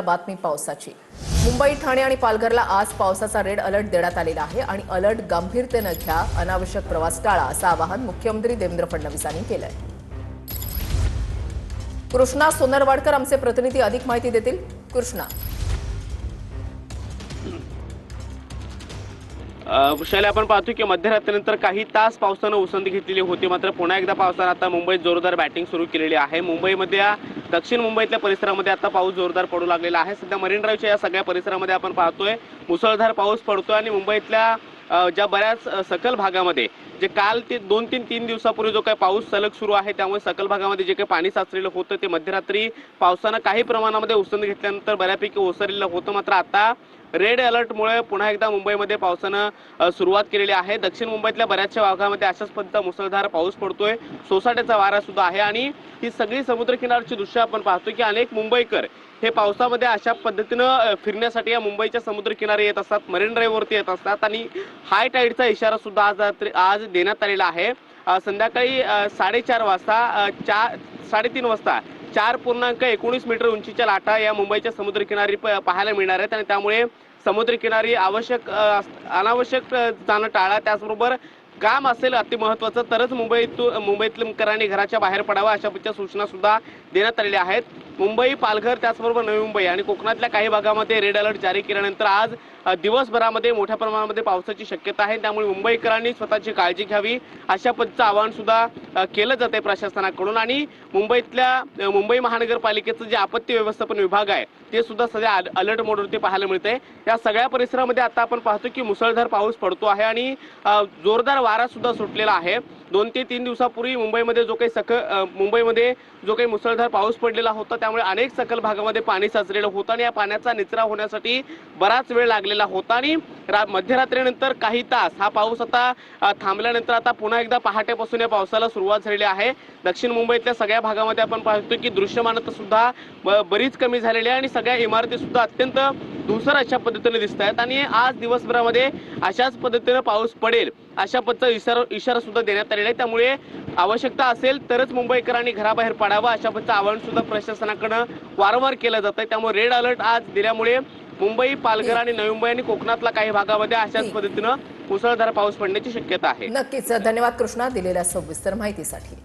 बातमी पावसाची। मुंबई, ठाणे आणि पालघरला आज पावसाचा रेड अलर्ट देण्यात आलेला आहे आणि अलर्ट गंभीरतेने घ्या, अनावश्यक प्रवास टाळा असं आवाहन मुख्यमंत्री देवेंद्र फडणवीस यांनी केलंय। कृष्णा सोनरवाडकर आमचे प्रतिनिधी अधिक माहिती देतील। कृष्णा, वृषाली, आपण पाहतो की मध्यरात्रीनंतर काही तास पावसानं उसंत घेतलेली होती, मात्र पुन्हा एकदा पावसानं आता मुंबईत जोरदार बॅटिंग सुरू केलेली आहे। मुंबईमध्ये दक्षिण मुंबईतल्या परिसरामध्ये आता पाऊस जोरदार पडू लागलेला आहे। सध्या मरीन ड्राईव्हच्या या सगळ्या परिसरामध्ये आपण पाहतोय मुसळधार पाऊस पडतोय आणि मुंबईतल्या ज्या बऱ्याच सखल भागामध्ये जे काल ते 2-3 दिवसापूर्वी जो काही पाऊस सलग सुरू आहे, त्यामुळे सखल भागामध्ये जे काही पाणी साचलेलं होतं ते मध्यरात्री पावसानं काही प्रमाणामध्ये उसंत घेतल्यानंतर बऱ्यापैकी ओसरलेलं होतं। मात्र आता रेड अलर्टमुळे पुन्हा एकदा मुंबईमध्ये पावसानं सुरुवात केलेली आहे। दक्षिण मुंबईतल्या बऱ्याचशा भागामध्ये अशाच पद्धतीचा मुसळधार पाऊस पडतोय, सोसाट्याचा वारा सुद्धा आहे आणि ही सगळी समुद्रकिनारची दृश्य आपण पाहतो की अनेक मुंबईकर हे पावसामध्ये अशा पद्धतीनं फिरण्यासाठी या मुंबईच्या समुद्रकिनारी येत असतात, मरीन ड्राईव्हवरती येत असतात आणि हाय टाईडचा इशारा सुद्धा आज देण्यात आलेला आहे। संध्याकाळी 4:30 वाजता 3:30 वाजता 4.19 मीटर उंचीच्या लाटा या मुंबईच्या समुद्रकिनारी पाहायला मिळणार आहेत आणि त्यामुळे समुद्रकिनारी अनावश्यक जाणं टाळा। त्याचबरोबर काम असेल अति महत्त्वाचं तरच मुंबईतल्या घराच्या बाहेर पडावं अशा पद्धतीच्या सूचना सुद्धा देण्यात आलेल्या आहेत। मुंबई, पालघर त्याचबरोबर नवी मुंबई आणि कोकणातल्या काही भागामध्ये रेड अलर्ट जारी केल्यानंतर आज दिवसभरामध्ये मोठ्या प्रमाणामध्ये पावसाची शक्यता आहे, त्यामुळे मुंबईकरांनी स्वतःची काळजी घ्यावी अशा पद्धतीचं आवाहन सुद्धा केलं जाते प्रशासनाकडून। आणि मुंबई महानगरपालिकेचं जे आपत्ती व्यवस्थापन विभाग आहे ते सुद्धा सध्या अलर्ट मोडवरती पाहायला मिळते। या सगळ्या परिसरामध्ये आता आपण पाहतो की मुसळधार पाऊस पडतो आहे आणि जोरदार वारा सुद्धा सुटलेला आहे। 2 ते 3 दिवसापूर्वी मुंबईमध्ये जो काही मुसळधार पाऊस पडलेला होता, त्यामुळे अनेक सखल भागामध्ये पाणी साचलेलं होतं आणि या पाण्याचा निचरा होण्यासाठी बराच वेळ लागलेला होता आणि मध्यरात्रीनंतर काही तास हा पाऊस आता थांबल्यानंतर आता पुन्हा एकदा पहाटेपासून या पावसाला सुरुवात झालेली आहे। दक्षिण मुंबईतल्या सगळ्या भागामध्ये आपण पाहतो की दृश्यमानता सुद्धा बरीच कमी झालेली आहे आणि सगळ्या इमारती सुद्धा अत्यंत धुसर अशा पद्धतीने दिसत आहेत आणि आज दिवसभरामध्ये अशाच पद्धतीने पाऊस पडेल अशा पद्धतीचा इशारा सुद्धा देण्यात आलेला आहे। त्यामुळे आवश्यकता असेल तरच मुंबईकरांनी घराबाहेर पडावं अशा पद्धतीचं आवाहन सुद्धा प्रशासनाकडून वारंवार केलं जात आहे। त्यामुळे रेड अलर्ट आज दिल्यामुळे मुंबई, पालघर आणि नवी मुंबई आणि कोकणातल्या काही भागामध्ये अशाच पद्धतीनं मुसळधार पाऊस पडण्याची शक्यता आहे। नक्कीच, धन्यवाद कृष्णा दिलेल्या सविस्तर माहितीसाठी।